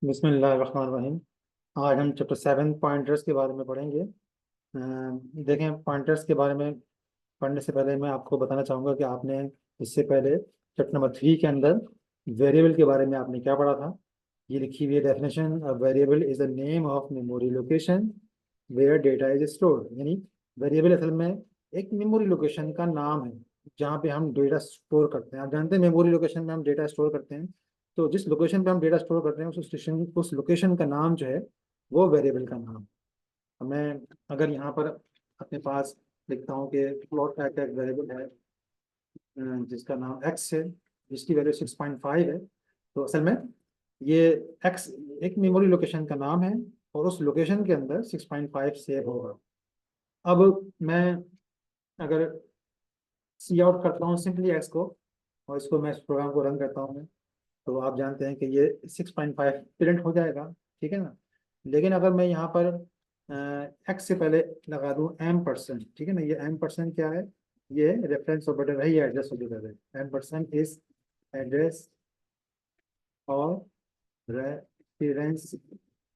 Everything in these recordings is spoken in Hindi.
बिस्मिल्लाहिर्रहमानिर्रहीम। आज हम चैप्टर 7 पॉइंटर्स के बारे में पढ़ेंगे। देखें, पॉइंटर्स के बारे में पढ़ने से पहले मैं आपको बताना चाहूँगा कि आपने इससे पहले चैप्टर नंबर 3 के अंदर वेरिएबल के बारे में आपने क्या पढ़ा था। ये लिखी हुई है definition: a variable is the name of memory location where data is stored. यानी वेरिएबल असल में एक मेमोरी लोकेशन का नाम है जहाँ पे हम डेटा स्टोर करते हैं। आप जानते हैं मेमोरी लोकेशन में हम डेटा स्टोर करते हैं, तो जिस लोकेशन पे हम डेटा स्टोर करते हैं उस लोकेशन का नाम जो है वो वेरिएबल का नाम। अब मैं अगर यहाँ पर अपने पास लिखता हूँ कि प्लॉट का एक वेरिएबल है जिसका नाम एक्स है, जिसकी वैल्यू 6.5 है, तो असल में ये एक्स एक मेमोरी लोकेशन का नाम है और उस लोकेशन के अंदर 6.5 सेव होगा। अब मैं अगर सी आउट करता हूँ सिंपली एक्स को और इसको मैं इस प्रोग्राम को रन करता हूँ, तो आप जानते हैं कि ये 6.5 प्रिंट हो जाएगा, ठीक है ना। लेकिन अगर मैं यहाँ पर एक्स से पहले लगा दूँ M%, ठीक है ना, ये M% क्या है, ये रेफरेंस ऑपरेटर है, ये एड्रेस ऑपरेटर है। M% इज एड्रेस और रेफरेंस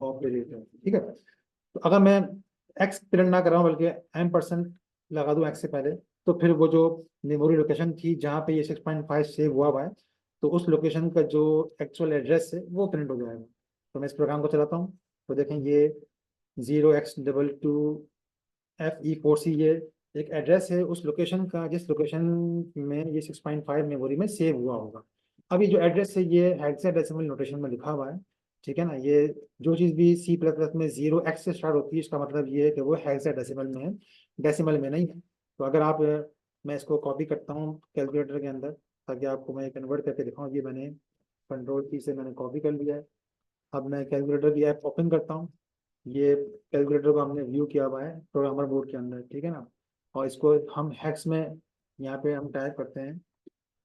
ऑपरेटर, ठीक है। तो अगर मैं एक्स प्रिंट ना कर रहा हूँ बल्कि M% लगा दूँ एक्स से पहले, तो फिर वो जो मेमोरी लोकेशन थी जहाँ पे ये 6.5 सेव हुआ है, तो उस लोकेशन का जो एक्चुअल एड्रेस है वो प्रिंट हो जाएगा। तो मैं इस प्रोग्राम को चलाता हूँ, तो देखें ये 0x22FE4C ये एक एड्रेस है उस लोकेशन का जिस लोकेशन में ये 6.5 मेमोरी में सेव हुआ होगा। अब ये जो एड्रेस है ये हेक्साडेसिमल नोटेशन में लिखा हुआ है, ठीक है ना। ये जो चीज़ भी C++ में 0x से स्टार्ट होती है इसका मतलब ये है कि वो हेक्साडेसिमल में है, डेसिमल में नहीं है। तो अगर आप मैं इसको कॉपी करता हूँ कैलकुलेटर के अंदर ताकि आपको मैं कन्वर्ट करके दिखाऊँ। ये मैंने कंट्रोल की से मैंने कॉपी कर लिया है। अब मैं कैलकुलेटर की ऐप ओपन करता हूँ। ये कैलकुलेटर को हमने व्यू किया हुआ है प्रोग्रामर बोर्ड के अंदर, ठीक है ना। और इसको हम हैक्स में यहाँ पे हम टाइप करते हैं,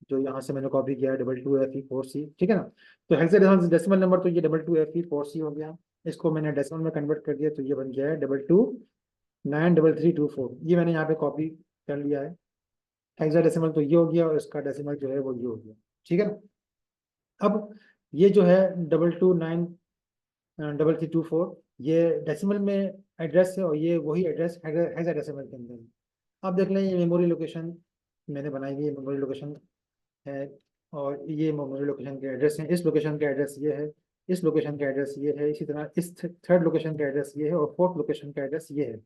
जो यहाँ से मैंने कॉपी किया है 22FE4C, ठीक है ना। तो हेक्साडेसिमल डेसिमल नंबर तो ये 22FE4C हो गया। इसको मैंने डेसिमल में कन्वर्ट कर दिया तो ये बन गया है 22933324। ये मैंने यहाँ पे कॉपी कर लिया है। हेक्साडेसिमल तो ये हो गया और इसका डेसिमल जो है वो ये हो गया, ठीक है ना। अब ये जो है 2293324 ये डेसिमल में एड्रेस है और ये वही एड्रेस हेक्साडेसिमल के अंदर है। अब देख लें ये मेमोरी लोकेशन मैंने बनाई हुई है, मेमोरी लोकेशन है और ये मेमोरी लोकेशन के एड्रेस है। इस लोकेशन का एड्रेस ये है, इस लोकेशन का एड्रेस ये है, इसी तरह इस थर्ड लोकेशन का एड्रेस ये है और फोर्थ लोकेशन का एड्रेस ये है।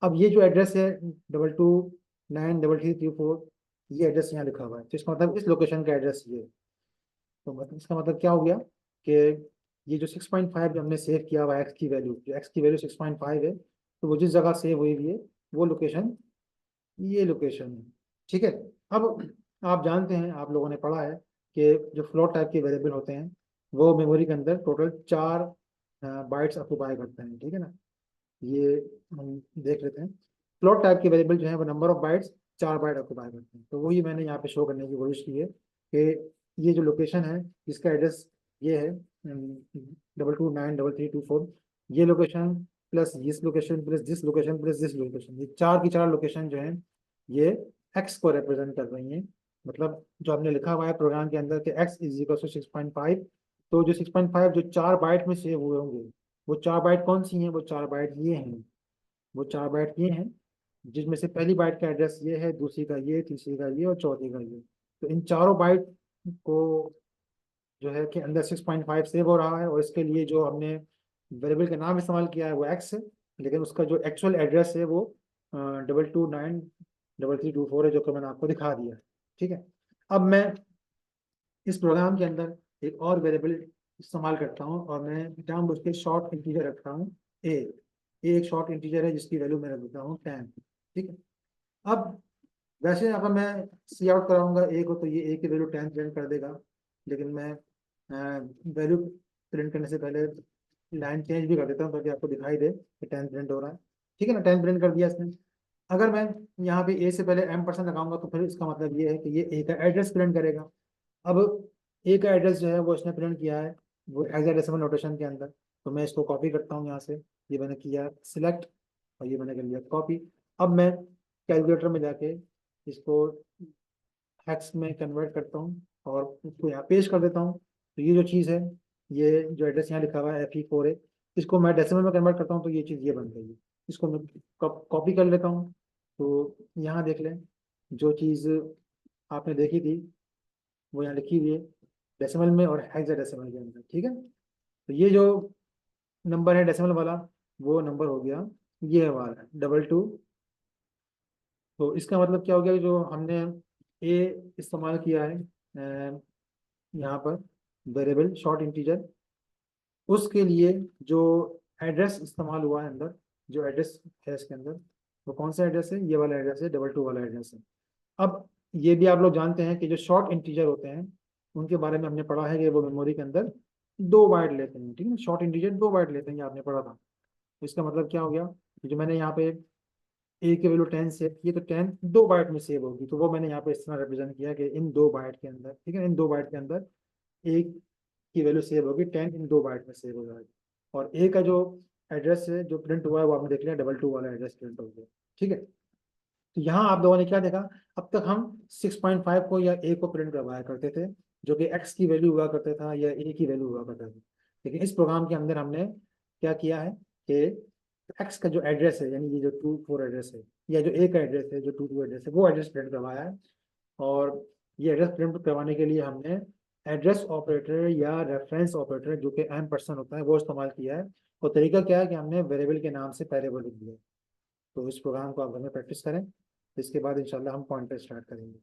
अब ये जो एड्रेस है 2293334 ये एड्रेस यहाँ लिखा हुआ है, तो इसका मतलब इस लोकेशन का एड्रेस ये है। तो मतलब इसका मतलब क्या हो गया कि ये जो 6.5 जो हमने सेव किया हुआ एक्स की वैल्यू, जो एक्स की वैल्यू 6.5 है, तो वो जिस जगह सेव हुई हुई है वो लोकेशन ये लोकेशन है, ठीक है। अब आप जानते हैं, आप लोगों ने पढ़ा है कि जो फ्लोट टाइप के वेरिएबल होते हैं वो मेमोरी के अंदर टोटल 4 बाइट्स ऑक्युपाई करते हैं, ठीक है ना। ये हम देख लेते हैं। फ्लोट टाइप के वेरिएबल जो है वो number of bytes 4 byte occupy करते हैं। तो वही मैंने यहाँ पे शो करने की कोशिश की है कि ये जो लोकेशन है इसका एड्रेस ये है 2293324, ये location plus this location plus this location plus this location, ये 4 की 4 लोकेशन जो है ये एक्स को रिप्रेजेंट कर रही हैं। मतलब जो हमने लिखा हुआ है प्रोग्राम के अंदर कि एक्स इज इक्वल टू 6.5, तो जो 6.5 जो 4 बाइट में सेव हुए होंगे वो 4 बाइट कौन सी हैं, वो 4 बाइट ये हैं, वो 4 बाइट ये हैं, जिसमें से पहली बाइट का एड्रेस ये है, दूसरी का ये, तीसरी का ये और चौथी का ये। तो इन चारों बाइट को जो है कि अंदर 6.5 सेव हो रहा है और इसके लिए जो हमने वेरिएबल का नाम इस्तेमाल किया है वो एक्स है, लेकिन उसका जो एक्चुअल एड्रेस है वो 2293324 है, जो कि मैंने आपको दिखा दिया है, ठीक है। अब मैं इस प्रोग्राम के अंदर एक और वेरिएबल इस्तेमाल करता हूँ और मैं जानबूझ के शॉर्ट इंटीजर रखता हूँ ए। एक शॉर्ट इंटीजर है जिसकी वैल्यू मैं रख देता हूँ 10, ठीक है। अब वैसे अगर मैं सी आउट कराऊंगा ए को तो ये ए की वैल्यू 10 प्रिंट कर देगा, लेकिन मैं वैल्यू प्रिंट करने से पहले लाइन चेंज भी कर देता हूँ ताकि आपको दिखाई दे कि 10 प्रिंट हो रहा है, ठीक है ना। 10 प्रिंट कर दिया इसने। अगर मैं यहाँ पे ए से पहले M% लगाऊंगा तो फिर इसका मतलब ये है कि ये ए का एड्रेस प्रिंट करेगा। अब ए का एड्रेस जो है वो इसने प्रिंट किया है वो हेक्साडेसिमल नोटेशन के अंदर, तो मैं इसको कॉपी करता हूँ यहाँ से। ये मैंने किया सिलेक्ट और ये मैंने कर लिया कॉपी। अब मैं कैलकुलेटर में जाके इसको हेक्स में कन्वर्ट करता हूँ और उसको यहाँ पेस्ट कर देता हूँ। तो ये जो चीज़ है ये जो एड्रेस यहाँ लिखा हुआ है FE4 है, इसको मैं डेसिमल में कन्वर्ट करता हूँ तो ये चीज़ ये बन गई है। इसको मैं कॉपी कर लेता हूँ। तो यहाँ देख लें, जो चीज़ आपने देखी थी वो यहाँ लिखी हुई है डेसिमल में और हेक्साडेसिमल के अंदर, ठीक है। तो ये जो नंबर है डेसिमल वाला, वो नंबर हो गया ये वाला 22। तो इसका मतलब क्या हो गया कि जो हमने ए इस्तेमाल किया है यहाँ पर वेरिएबल शॉर्ट इंटीजर, उसके लिए जो एड्रेस इस्तेमाल हुआ है अंदर, जो एड्रेस है इसके अंदर, वो कौन सा एड्रेस है, ये वाला एड्रेस है, 22 वाला एड्रेस है। अब ये भी आप लोग जानते हैं कि जो शॉर्ट इंटीजर होते हैं उनके बारे में हमने पढ़ा है कि वो मेमोरी के अंदर 2 बाइट लेते हैं, ठीक है। शॉर्ट इंटीजर 2 बाइट लेते हैं, ये आपने पढ़ा था। तो इसका मतलब क्या हो गया, कि जो मैंने यहाँ पे ए की वैल्यू 10 सेव की, तो 10 2 बाइट में सेव होगी, तो वो मैंने यहाँ पे इस तरह रिप्रेजेंट किया कि इन 2 बाइट के अंदर, ठीक है, इन 2 बाइट के अंदर ए की वैल्यू सेव होगी, 10 इन 2 बाइट में सेव हो जाएगी। और ए का जो एड्रेस है जो प्रिंट हुआ है वो आपने देख लिया, 22 वाला एड्रेस प्रिंट हो गया, ठीक है। तो यहाँ आप लोगों ने क्या देखा, अब तक हम 6.5 को या ए को प्रिंट करवाया करते थे, जो कि एक्स की वैल्यू हुआ करता था या ए की वैल्यू हुआ करता था। लेकिन इस प्रोग्राम के अंदर हमने क्या किया है कि एक्स का जो एड्रेस है, यानी ये जो 24 एड्रेस है, या जो ए का एड्रेस है जो 22 एड्रेस है, वो एड्रेस प्रिंट करवाया है। और ये एड्रेस प्रिंट करवाने के लिए हमने एड्रेस ऑपरेटर या रेफरेंस ऑपरेटर, जो कि M% होता है, वो इस्तेमाल किया है। और तरीका क्या है कि हमने वेरिएबल के नाम से पहले वो लिख दिया। तो इस प्रोग्राम को आप घर में प्रैक्टिस करें, इसके बाद इंशाल्लाह हम पॉइंटर स्टार्ट करेंगे।